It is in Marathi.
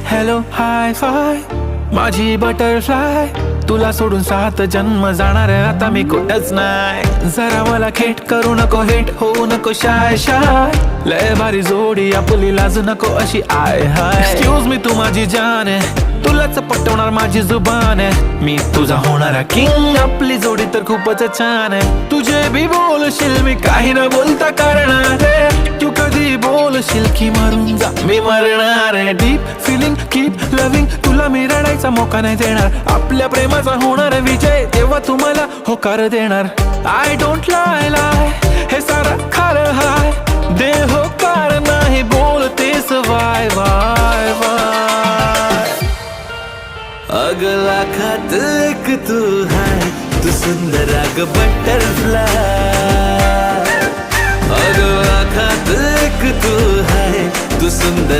हॅलो हाय फाय माझी बटरफ्लाय, तुला सोडून 7 जन्म जाणार आता मी कुठंच नाही. जरा मला खेट करू नको, हेट होऊ नको शाय शाय, लय भारी जोडी आपली लाजू नको अशी आय हाय. एक्सक्यूज मी तू माझी जान आहे, तुलाच पटवणार माझी जुबान आहे, मी तुझा होणारा किंग, आपली जोडी तर खूपच छान आहे. तुझे बी बोलशील मी काही न बोलता करणार आहे, तू कधी बोलशील की मरून जा मी मरणार आहे. डीप फिलिंग कीप लविंग, तुला मी रडायचा मोका नाही देणार, आपल्या प्रेमाचा होणार विजय तेव्हा तुम्हाला होकार देणार. आय डोंट लाय लाय हे सारं खरं हाय, दे होकार नाही बोलतेस वाय वाय वाय. अगला खात एक तू है, तू सुंदर अग बटरफ्लाय. अगला खात एक तू है, तू सुंदर